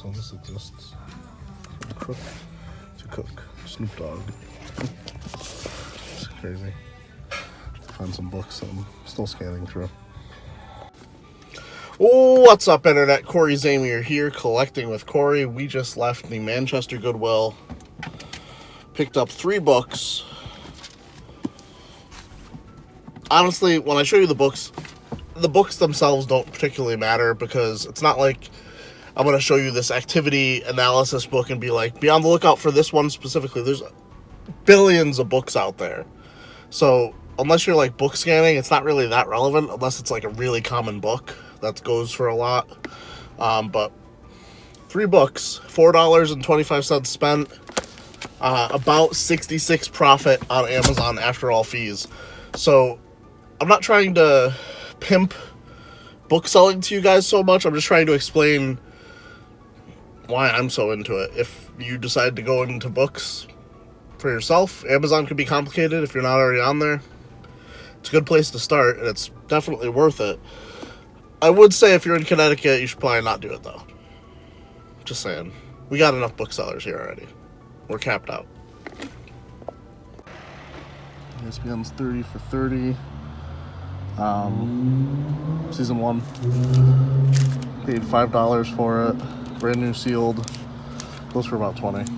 So this exists. Crook to cook. Snoop Dogg. It's crazy. Find some books I'm still scanning through. What's up, Internet? Cory Zamier here, collecting with Cory. We just left the Manchester Goodwill. Picked up 3 books. Honestly, when I show you the books themselves don't particularly matter, because it's not like I'm going to show you this activity analysis book and be like, be on the lookout for this one specifically. There's billions of books out there. So unless you're like book scanning, it's not really that relevant, unless it's like a really common book that goes for a lot. But 3 books, $4.25 spent, about 66 profit on Amazon after all fees. So I'm not trying to pimp book selling to you guys so much. I'm just trying to explain why I'm so into it. If you decide to go into books for yourself, Amazon can be complicated if you're not already on there. It's a good place to start, and it's definitely worth it. I would say if you're in Connecticut, you should probably not do it, though. Just saying. We got enough booksellers here already. We're capped out. ESPN's 30 for 30. Season 1. Paid $5 for it. Brand new sealed. Goes for about 20.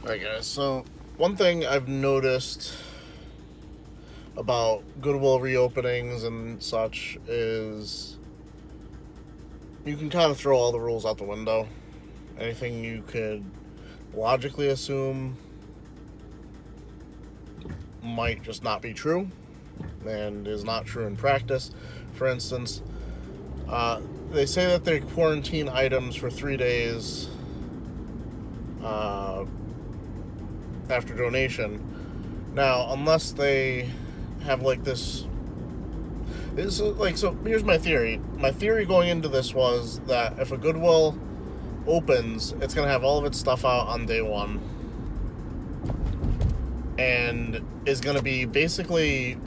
Alright guys, so one thing I've noticed about Goodwill reopenings and such is you can kind of throw all the rules out the window. Anything you could logically assume might just not be true and is not true in practice. For instance, they say that they quarantine items for 3 days after donation. Now, unless they have like this like, so here's my theory. My theory going into this was that if a Goodwill opens, it's going to have all of its stuff out on day 1 and is going to be basically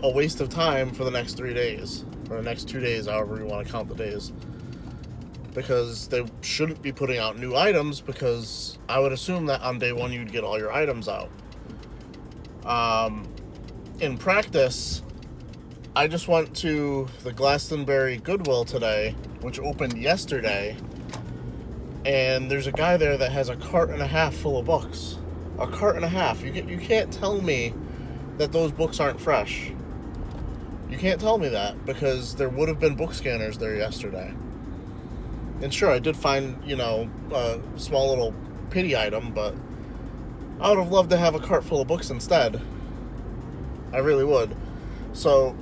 a waste of time for the next 3 days, or the next 2 days, however you want to count the days, because they shouldn't be putting out new items, because I would assume that on day 1 you'd get all your items out. In practice, I just went to the Glastonbury Goodwill today, which opened yesterday, and there's a guy there that has a cart and a half full of books. A cart and a half. You can't tell me that those books aren't fresh. You can't tell me that, because there would have been book scanners there yesterday. And sure, I did find, a small little pity item, but I would have loved to have a cart full of books instead. I really would. So,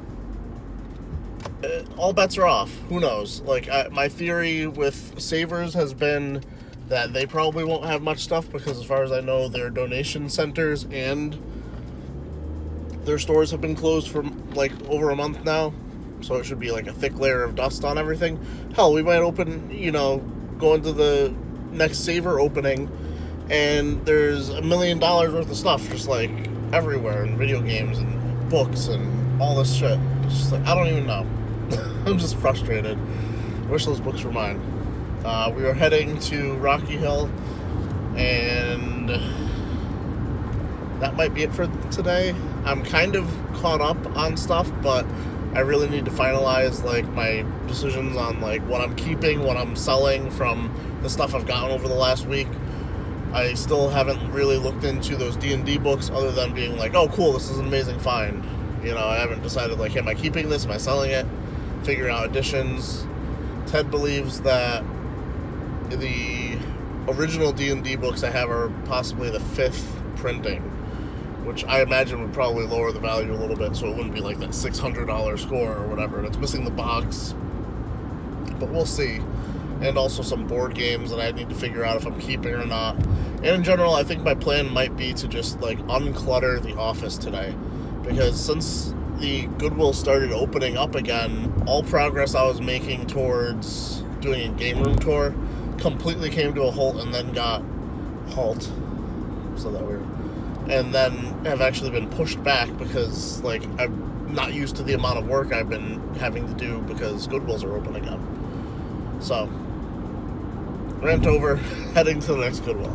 all bets are off. Who knows? Like, my theory with Savers has been that they probably won't have much stuff, because as far as I know, their donation centers and their stores have been closed for like over a month now. So it should be like a thick layer of dust on everything. Hell, we might open, go into the next Saver opening, and there's $1 million worth of stuff just like everywhere, in video games and books and all this shit. It's just like, I don't even know. I'm just frustrated. Wish those books were mine. We are heading to Rocky Hill, and that might be it for today. I'm kind of caught up on stuff, but I really need to finalize like my decisions on like what I'm keeping, what I'm selling from the stuff I've gotten over the last week. I still haven't really looked into those DtD books, other than being like, oh cool, this is an amazing find. I haven't decided like, am I keeping this? Am I selling it? Figuring out additions. Ted believes that the original DtD books I have are possibly the 5th printing, which I imagine would probably lower the value a little bit, so it wouldn't be like that $600 score or whatever, and it's missing the box, but we'll see. And also some board games that I need to figure out if I'm keeping or not. And in general, I think my plan might be to just like unclutter the office today, because since the Goodwill started opening up again, all progress I was making towards doing a game room tour completely came to a halt, and then got so that weird, and then have actually been pushed back, because like I'm not used to the amount of work I've been having to do because Goodwills are open again. So Rant over, heading to the next Goodwill.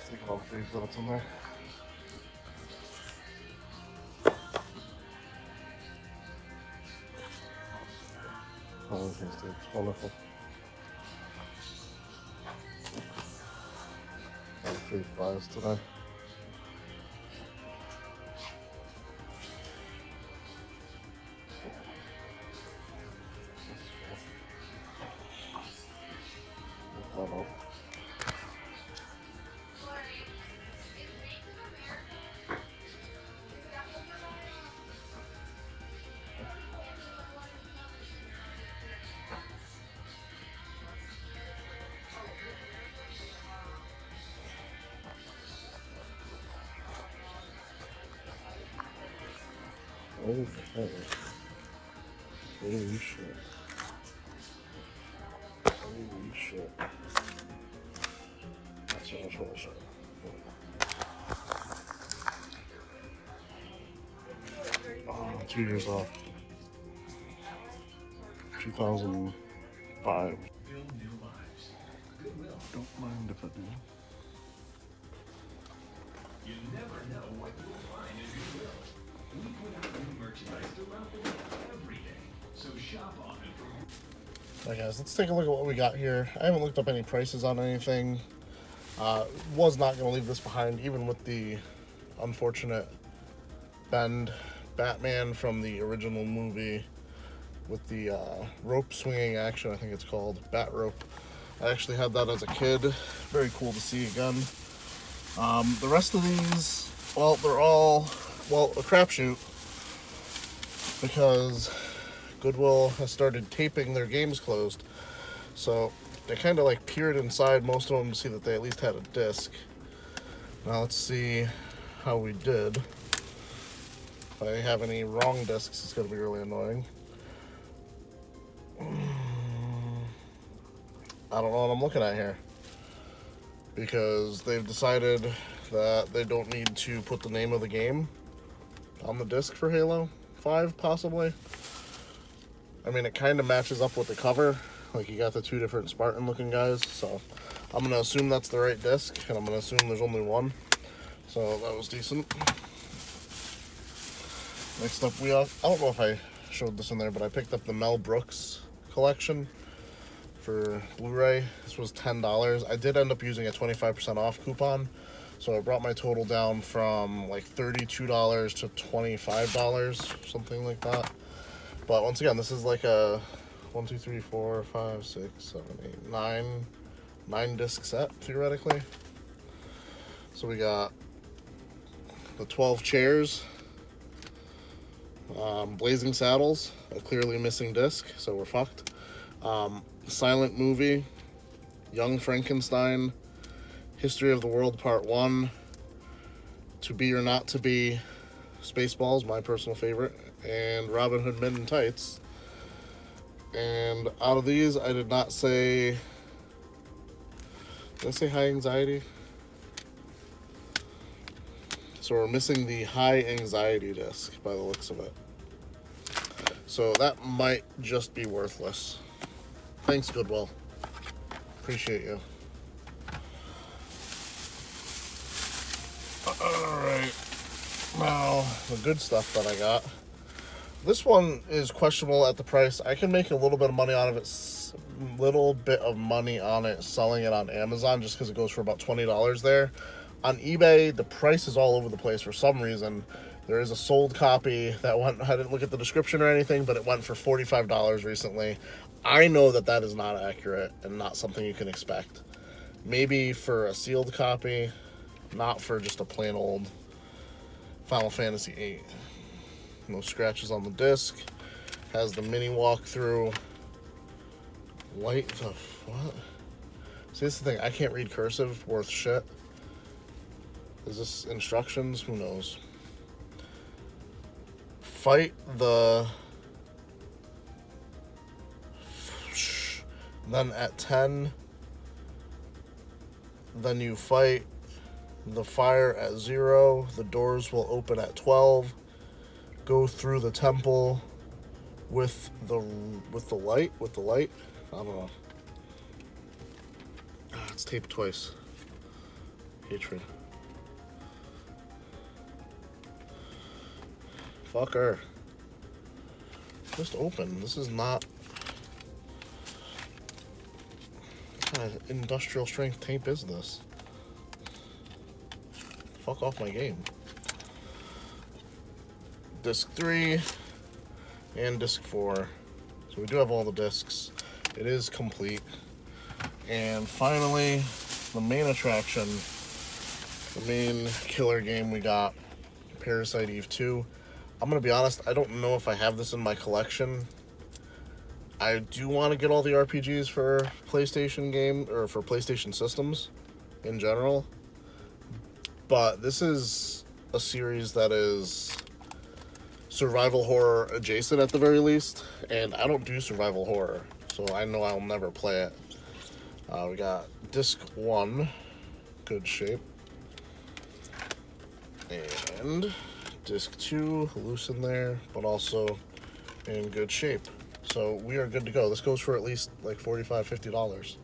Taking all the food that's in there. Oh, thanks, dude. It's wonderful. All the food buys today. Cory. Okay. Holy shit. Holy shit. That's so much bullshit. Oh, 2 years off. 2005. Don't mind if I do. You never know what you'll find as you will. We put out new merchandise throughout the week every day, so shop on it for. Alright guys, let's take a look at what we got here. I haven't looked up any prices on anything. Was not going to leave this behind, even with the unfortunate bend Batman from the original movie with the rope swinging action, I think it's called, bat rope. I actually had that as a kid. Very cool to see again. The rest of these, well, they're all, well, a crapshoot because Goodwill has started taping their games closed. So they kind of like peered inside most of them to see that they at least had a disc. Now let's see how we did. If I have any wrong discs, it's going to be really annoying. I don't know what I'm looking at here, because they've decided that they don't need to put the name of the game on the disc for Halo 5, possibly. I mean, it kind of matches up with the cover. Like, you got the two different Spartan looking guys, so I'm going to assume that's the right disc, and I'm going to assume there's only one. So that was decent. Next up, I don't know if I showed this in there, but I picked up the Mel Brooks collection for Blu-ray. This was $10. I did end up using a 25% off coupon, so I brought my total down from like $32 to $25, something like that. But once again, this is like a 1, 2, 3, 4, 5, 6, 7, 8, 9 disc set, theoretically. So we got the 12 chairs, Blazing Saddles, a clearly missing disc, so we're fucked. Silent Movie, Young Frankenstein, History of the World Part 1, To Be or Not to Be, Spaceballs, my personal favorite, and Robin Hood Men in Tights. And out of these, I did not say... Did I say High Anxiety? So we're missing the High Anxiety disc by the looks of it. So that might just be worthless. Thanks, Goodwill. Appreciate you. Alright. Now, the good stuff that I got. This one is questionable at the price. I can make a little bit of money out of it. Selling it on Amazon, just because it goes for about $20 there. On eBay, the price is all over the place for some reason. There is a sold copy that went, I didn't look at the description or anything, but it went for $45 recently. I know that that is not accurate and not something you can expect. Maybe for a sealed copy, not for just a plain old Final Fantasy VIII. No scratches on the disc. Has the mini walkthrough. Light the what? See, this is the thing. I can't read cursive worth shit. Is this instructions? Who knows? Fight the... Then at 10, Then you fight the fire at 0. The doors will open at 12. Go through the temple with the light. I don't know. It's taped twice. Hatred. Fuck her. Just open. This is not. What kind of industrial strength tape is this? Fuck off my game. Disc 3 and disc 4. So we do have all the discs. It is complete. And finally, the main attraction, the main killer game we got, Parasite Eve 2. I'm gonna be honest, I don't know if I have this in my collection. I do want to get all the RPGs for PlayStation game, or for PlayStation systems in general. But this is a series that is survival horror adjacent at the very least. And I don't do survival horror, so I know I'll never play it. We got disc 1, good shape. And disc 2, loose in there, but also in good shape. So we are good to go. This goes for at least like $45, $50.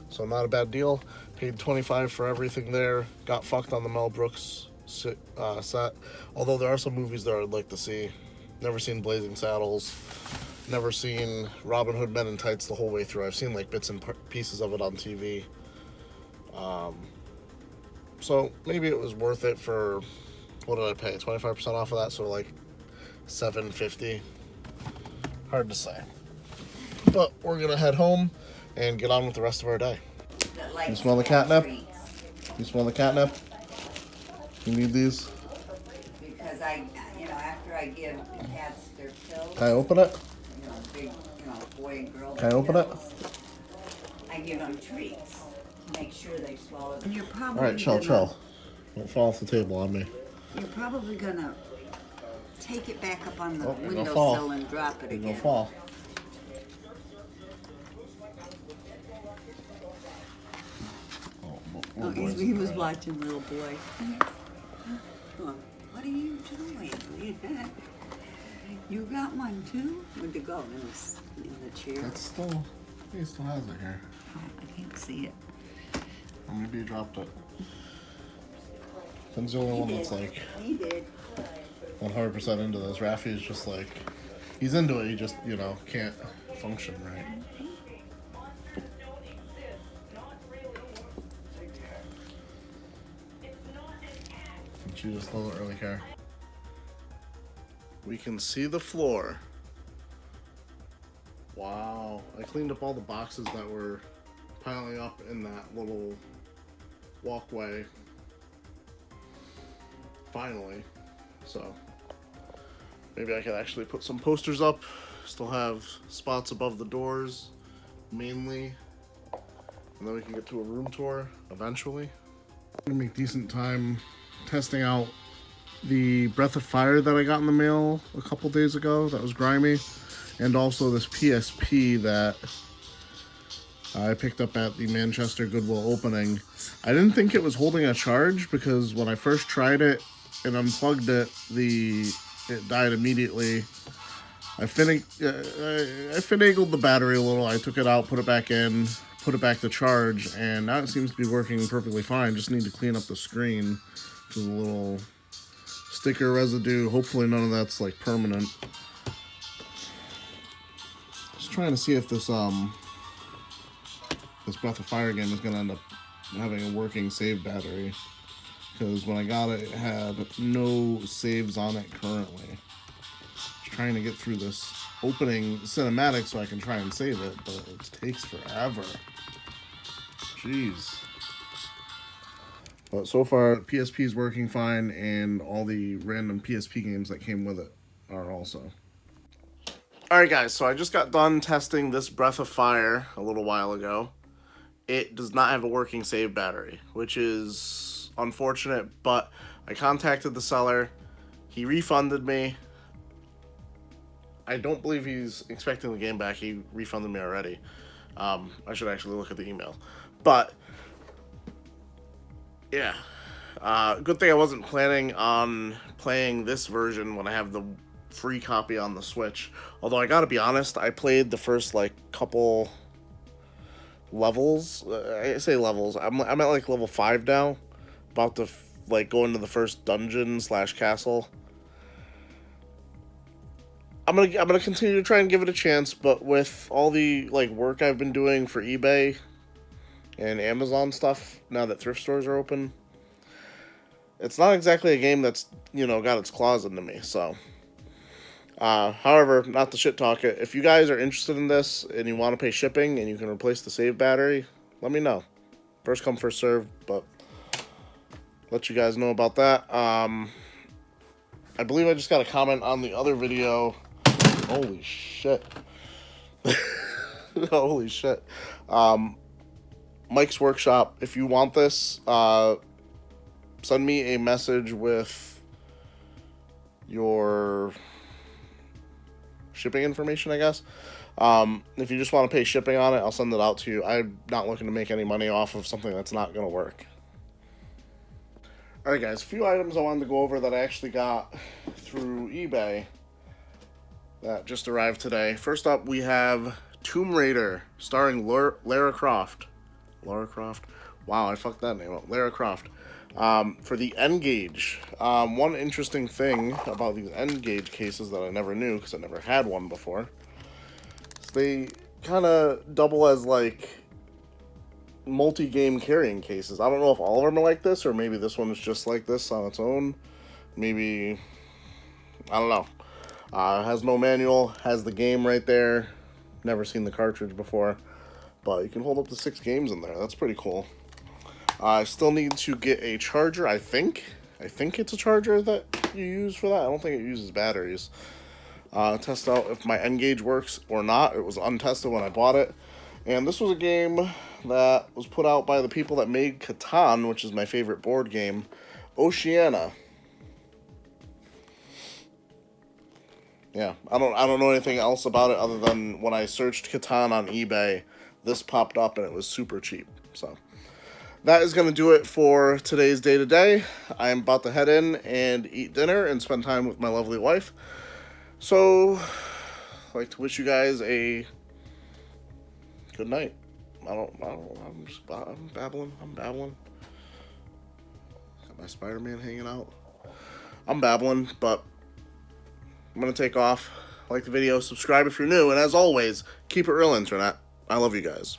So not a bad deal. Paid $25 for everything there. Got fucked on the Mel Brooks set. Although there are some movies that I'd like to see. Never seen Blazing Saddles. Never seen Robin Hood Men in Tights the whole way through. I've seen like bits and pieces of it on TV. So maybe it was worth it for, what did I pay? 25% off of that, so like $7.50. Hard to say. But we're gonna head home and get on with the rest of our day. You smell the catnip? You smell the catnip? You need these? Because after I give the cats their pills. Can I open it? Big, boy and girl. Can I open it? I give them treats to make sure they swallow. And you're probably. All right, chill. Don't fall off the table on me. You're probably gonna take it back up on the You're gonna windowsill and drop it again. You're gonna fall. Oh, he was watching, little boy. What are you doing? You got one too? Where'd it go? In the chair? He still has it here. Oh, I can't see it. Or maybe he dropped it. Finn's the only one that's like He did. 100% into this. Rafi is just like, he's into it, he just, can't function right. And she just doesn't really care. We can see the floor. Wow. I cleaned up all the boxes that were piling up in that little walkway. Finally. So maybe I could actually put some posters up. Still have spots above the doors, mainly. And then we can get to a room tour eventually. I'm gonna make decent time testing out the Breath of Fire that I got in the mail a couple days ago that was grimy. And also this PSP that I picked up at the Manchester Goodwill opening. I didn't think it was holding a charge because when I first tried it and unplugged it, it died immediately. I finagled the battery a little. I took it out, put it back in, put it back to charge, and now it seems to be working perfectly fine. Just need to clean up the screen. There's a little sticker residue. Hopefully none of that's like permanent. Just trying to see if this Breath of Fire game is gonna end up having a working save battery. Because when I got it, it had no saves on it currently. Just trying to get through this opening cinematic so I can try and save it, but it takes forever. Jeez. But so far, PSP is working fine, and all the random PSP games that came with it are also. Alright guys, so I just got done testing this Breath of Fire a little while ago. It does not have a working save battery, which is unfortunate, but I contacted the seller. He refunded me. I don't believe he's expecting the game back. He refunded me already. I should actually look at the email. But yeah. Good thing I wasn't planning on playing this version when I have the free copy on the Switch. Although I gotta be honest, I played the first like couple levels. I say levels. I'm at like level 5 now. About to like go into the first dungeon / castle. I'm gonna continue to try and give it a chance, but with all the like work I've been doing for eBay and Amazon stuff, now that thrift stores are open, it's not exactly a game that's, you know, got its claws into me. So, however, not to shit talk it. If you guys are interested in this and you want to pay shipping and you can replace the save battery, let me know. First come, first serve, but let you guys know about that. I believe I just got a comment on the other video. Holy shit. Holy shit. Mike's Workshop, if you want this, send me a message with your shipping information, I guess. If you just want to pay shipping on it, I'll send it out to you. I'm not looking to make any money off of something that's not going to work. Alright guys, a few items I wanted to go over that I actually got through eBay that just arrived today. First up, we have Tomb Raider, starring Lara Croft. Lara Croft? Wow, I fucked that name up. Lara Croft. For the N-Gage. One interesting thing about these N-Gage cases that I never knew, because I never had one before, is they kind of double as, like, multi-game carrying cases. I don't know if all of them are like this, or maybe this one is just like this on its own. Maybe, I don't know. Has no manual, has the game right there. Never seen the cartridge before, but you can hold up to 6 games in there. That's pretty cool. I still need to get a charger, I think. I think it's a charger that you use for that. I don't think it uses batteries. Test out if my N-Gage works or not. It was untested when I bought it. And this was a game that was put out by the people that made Catan, which is my favorite board game, Oceania. Yeah, I don't know anything else about it other than when I searched Catan on eBay, this popped up and it was super cheap. So that is going to do it for today's day-to-day. I am about to head in and eat dinner and spend time with my lovely wife. So I'd like to wish you guys a good night. I'm babbling. Got my Spider-Man hanging out. I'm babbling, but I'm going to take off. Like the video, subscribe if you're new, and as always, keep it real, Internet. I love you guys.